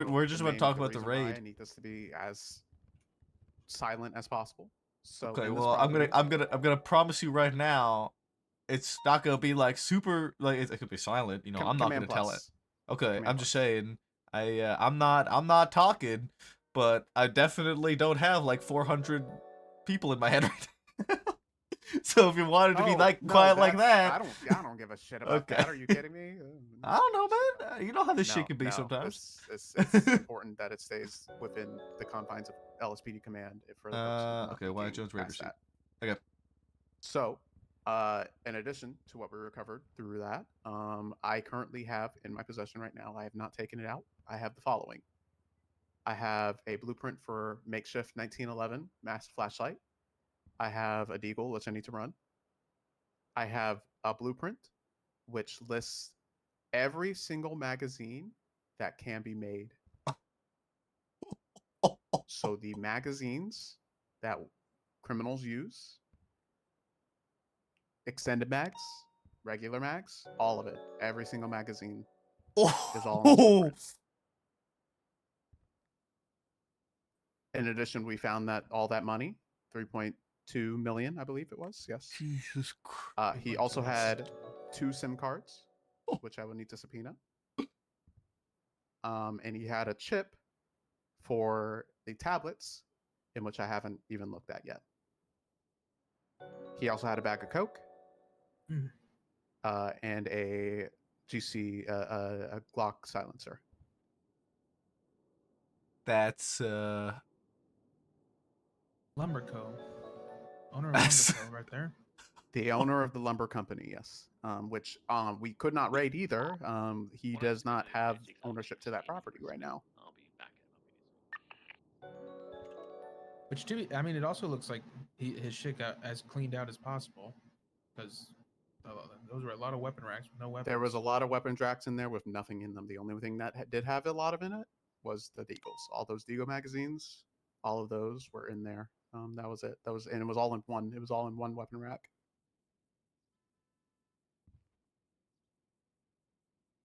we're just about to talk about the reason why raid. I need this to be as silent as possible. So Okay, in this well, property, I'm gonna promise you right now, it's not gonna be like super like it could be silent. You know, I'm not Command gonna tell it. plus. Okay, Command I'm just plus. saying. I'm not talking, but I definitely don't have like 400 people in my head right now. So if you wanted to be Oh like no, quiet like that's that, I don't give a shit about okay. that. Are you kidding me? I don't know, Shit about man. You know how this shit no, can be no. sometimes. This it's important that it stays within the confines of LSPD command for the purposes of Okay. nothing Wyatt being Jones raid past receipt. that. Okay. So, in addition to what we recovered through that, I currently have in my possession right now, I have not taken it out. I have the following. I have a blueprint for makeshift 1911 masked flashlight. I have a deagle, which I need to run. I have a blueprint, which lists every single magazine that can be made. So the magazines that criminals use, extended mags, regular mags, all of it, every single magazine is all in this Oh, blueprint. In addition, we found that all that money, 3.2 million, I believe it was. Yes. Jesus Christ. He also had 2 SIM cards, which I would need to subpoena. And he had a chip for the tablets, in which I haven't even looked at yet. He also had a bag of Coke and a GC, a Glock silencer. That's Lumberco. Owner of that's Lumberco right there. The owner of the lumber company, yes, which we could not raid either. He does not have ownership to that property right now. I'll be back. Which, I mean, it also looks like his shit got as cleaned out as possible, because those were a lot of weapon racks with no weapons. There was a lot of weapon racks in there with nothing in them. The only thing that did have a lot of in it was the Deagles. All those Deagle magazines, all of those were in there. That was it. And it was all in one. It was all in one weapon rack.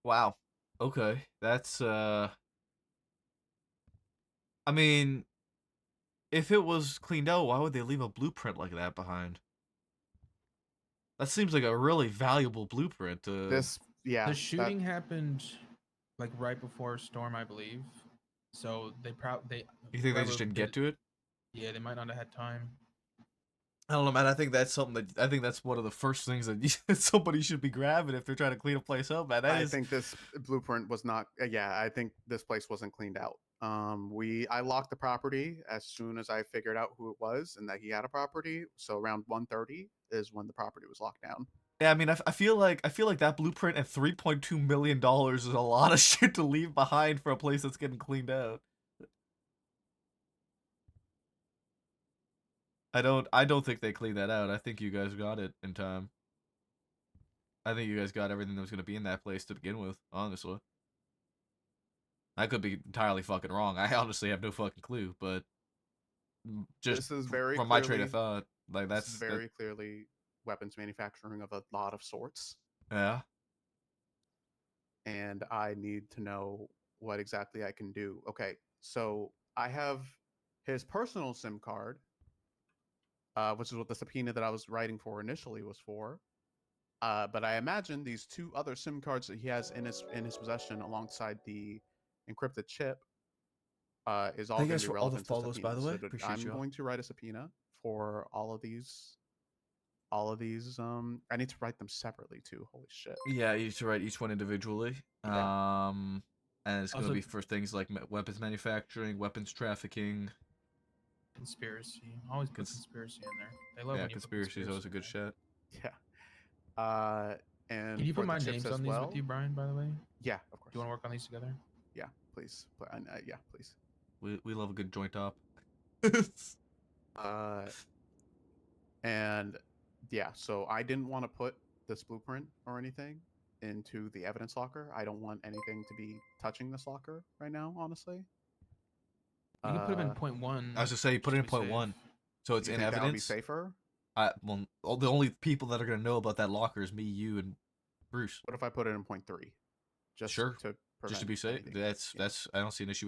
wow. Okay. That's I mean, if it was cleaned out, why would they leave a blueprint like that behind? That seems like a really valuable blueprint. The shooting happened like right before Storm, I believe. So they You think they just didn't get to it? Yeah, they might not have had time. I don't know, man. I think that's something that I think that's one of the first things that somebody should be grabbing if they're trying to clean a place up, man. I think this blueprint was not. Yeah, I think this place wasn't cleaned out. I locked the property as soon as I figured out who it was and that he had a property. So around 1:30 is when the property was locked down. Yeah, I mean, I feel like that blueprint and $3.2 million is a lot of shit to leave behind for a place that's getting cleaned out. I don't think they cleaned that out. I think you guys got it in time. I think you guys got everything that was gonna be in that place to begin with, honestly. I could be entirely fucking wrong. I honestly have no fucking clue, but just this is very from clearly, my train of thought, like this is very clearly weapons manufacturing of a lot of sorts. Yeah. And I need to know what exactly I can do. Okay, so I have his personal SIM card, which is what the subpoena that I was writing for initially was for. But I imagine these 2 other SIM cards that he has in his possession, alongside the encrypted chip, is all going to be for all the relevant follows, to by the way. So Appreciate I'm you all. going to write a subpoena for all of these. I need to write them separately too. Holy shit. Yeah, you need to write each one individually. Yeah. And it's going to Also- be for things like weapons manufacturing, weapons trafficking. Conspiracy. Always put conspiracy in there. They love Yeah, when you put conspiracy is always a good shit. Yeah. And can you for put my the chips names as on these well, with you, Brian? By the way. Yeah, of course. Do you want to work on these together? Yeah, please. Yeah, please. We love a good joint up. And yeah, so I didn't want to put this blueprint or anything into the evidence locker. I don't want anything to be touching this locker right now, honestly. You can put them in point one. I was just say put it in point one, so it's in evidence. That would be safer. Well, the only people that are gonna know about that locker is me, you, and Bruce. What if I put it in point 3? Just to be safe. anything? That's I don't see an issue with